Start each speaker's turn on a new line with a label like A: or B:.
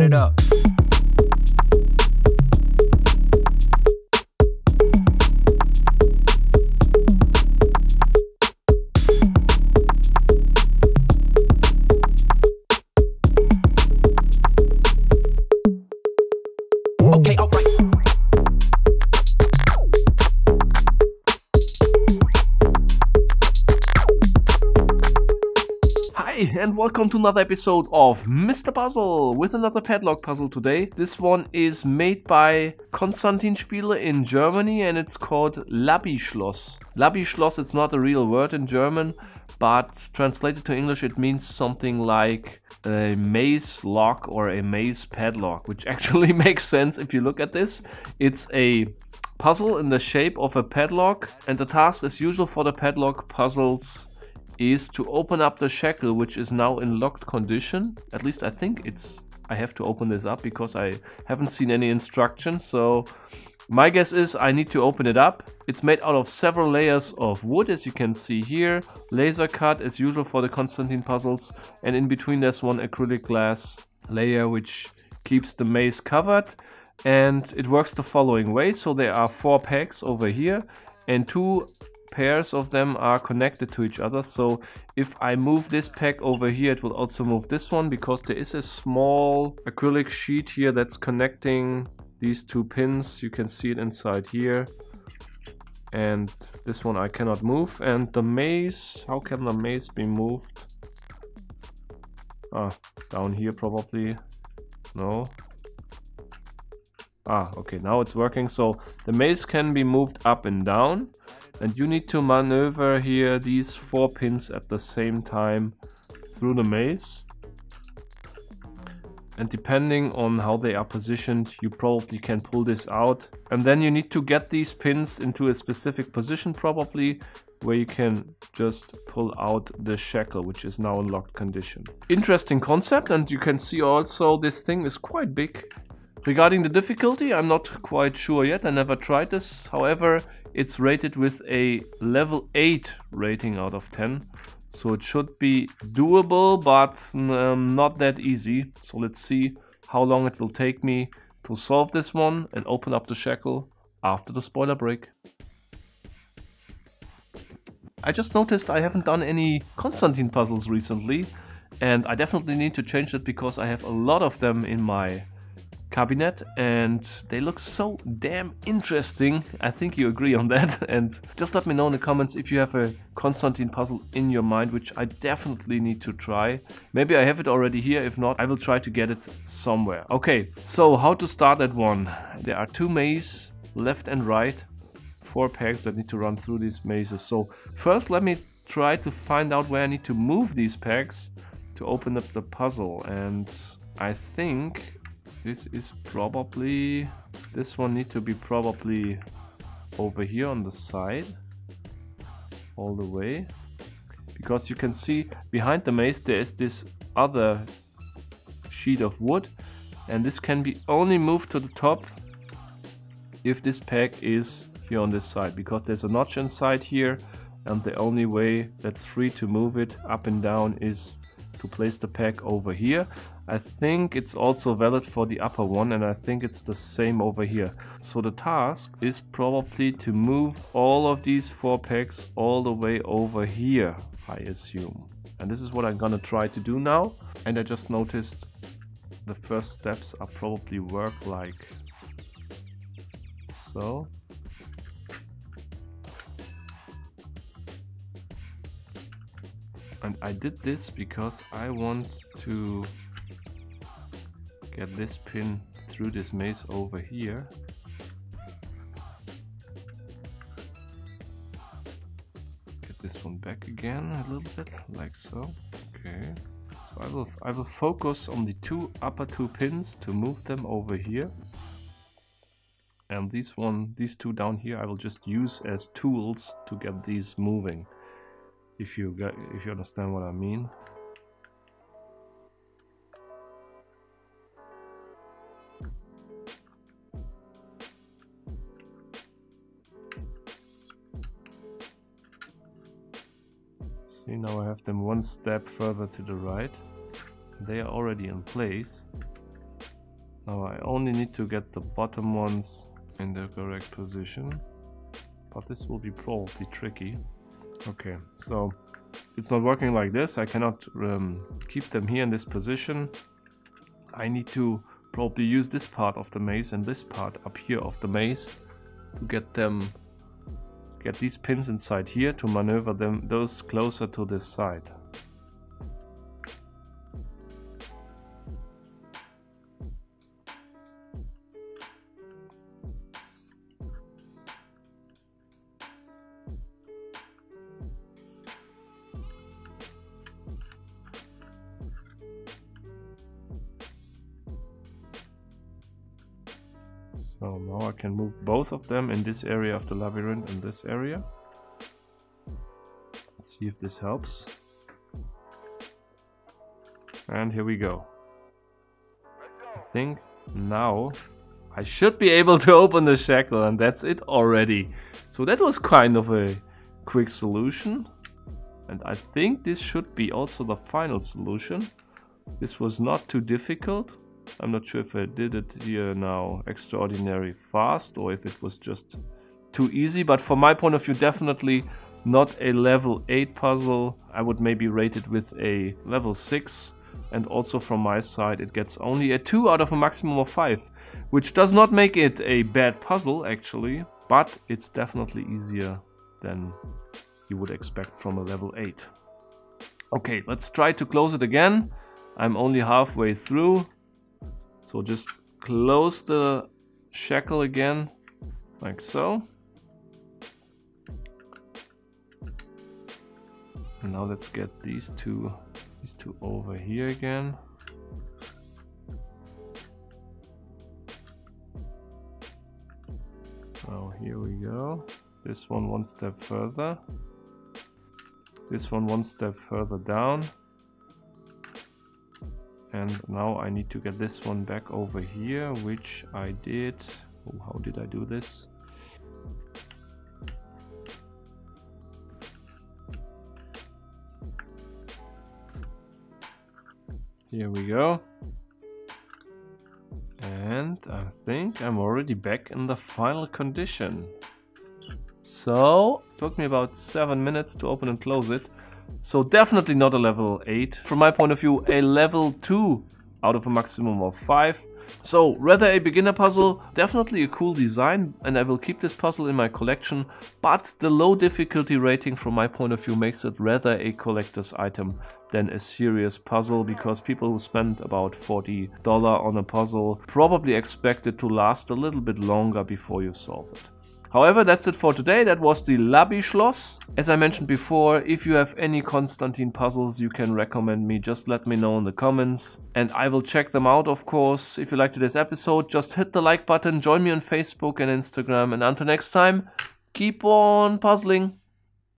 A: it up. Okay, alright. Hi, and welcome to another episode of Mr. Puzzle with another padlock puzzle today. This one is made by Konstantin Spiele in Germany and it's called Labby-Schloss. Labby-Schloss, it's not a real word in German, but translated to English it means something like a maze lock or a maze padlock, which actually makes sense if you look at this. It's a puzzle in the shape of a padlock, and the task as usual for the padlock puzzles is to open up the shackle, which is now in locked condition. At least I think I have to open this up because I haven't seen any instructions. So my guess is I need to open it up. It's made out of several layers of wood, as you can see here. Laser cut as usual for the Konstantin puzzles. And in between there's one acrylic glass layer which keeps the maze covered. And it works the following way. So there are 4 pegs over here and 2 pairs of them are connected to each other. So if I move this peg over here, it will also move this one, because there is a small acrylic sheet here that's connecting these 2 pins. You can see it inside here. And this one I cannot move. And the maze, how can the maze be moved? Down here probably. No. Okay, now it's working. So the maze can be moved up and down. And you need to maneuver here these 4 pins at the same time through the maze. And depending on how they are positioned, you probably can pull this out. And then you need to get these pins into a specific position probably, where you can just pull out the shackle, which is now in locked condition. Interesting concept, and you can see also this thing is quite big. Regarding the difficulty, I'm not quite sure yet. I never tried this. However, it's rated with a level 8 rating out of 10. So it should be doable, but not that easy. So let's see how long it will take me to solve this one and open up the shackle after the spoiler break. I just noticed I haven't done any Konstantin puzzles recently, and I definitely need to change it because I have a lot of them in my cabinet and they look so damn interesting. I think you agree on that. And just let me know in the comments if you have a Konstantin puzzle in your mind, which I definitely need to try. Maybe I have it already here. If not, I will try to get it somewhere. Okay, so how to start that one? There are 2 mazes, left and right, 4 pegs that need to run through these mazes. So first let me try to find out where I need to move these pegs to open up the puzzle. And I think this is probably, this one needs to be probably over here on the side, all the way. Because you can see behind the maze there is this other sheet of wood. And this can be only moved to the top if this peg is here on this side. Because there's a notch inside here. And the only way that's free to move it up and down is to place the peg over here. I think it's also valid for the upper one, and I think it's the same over here. So the task is probably to move all of these 4 pegs all the way over here, I assume. And this is what I'm gonna try to do now. And I just noticed the first steps are probably work like so. And I did this because I want to get this pin through this maze over here. Get this one back again a little bit, like so. Okay. So I will focus on the upper two pins to move them over here. And these 2 down here I will just use as tools to get these moving. If you understand what I mean. See, now I have them one step further to the right. They are already in place. Now I only need to get the bottom ones in the correct position. But this will be probably tricky. Okay, so it's not working like this. I cannot keep them here in this position. I need to probably use this part of the maze and this part up here of the maze to get these pins inside here to maneuver those closer to this side. So now I can move both of them in this area of the labyrinth and this area. Let's see if this helps. And here we go. I think now I should be able to open the shackle, and that's it already. So that was kind of a quick solution. And I think this should be also the final solution. This was not too difficult. I'm not sure if I did it here now extraordinary fast or if it was just too easy, but from my point of view, definitely not a level 8 puzzle. I would maybe rate it with a level 6, and also from my side it gets only a 2 out of a maximum of 5, which does not make it a bad puzzle actually, but it's definitely easier than you would expect from a level 8. Okay, let's try to close it again. I'm only halfway through. So just close the shackle again, like so. And now let's get these two over here again. So here we go. This one step further. This one step further down. And now I need to get this one back over here, which I did. Oh, how did I do this? Here we go. And I think I'm already back in the final condition. So, it took me about 7 minutes to open and close it. So definitely not a level 8. From my point of view, a level 2 out of a maximum of 5. So rather a beginner puzzle, definitely a cool design, and I will keep this puzzle in my collection, but the low difficulty rating from my point of view makes it rather a collector's item than a serious puzzle, because people who spend about $40 on a puzzle probably expect it to last a little bit longer before you solve it. However, that's it for today. That was the Labby Schloss. As I mentioned before, if you have any Constantine puzzles you can recommend me, just let me know in the comments and I will check them out, of course. If you liked today's episode, just hit the like button, join me on Facebook and Instagram, and until next time, keep on puzzling.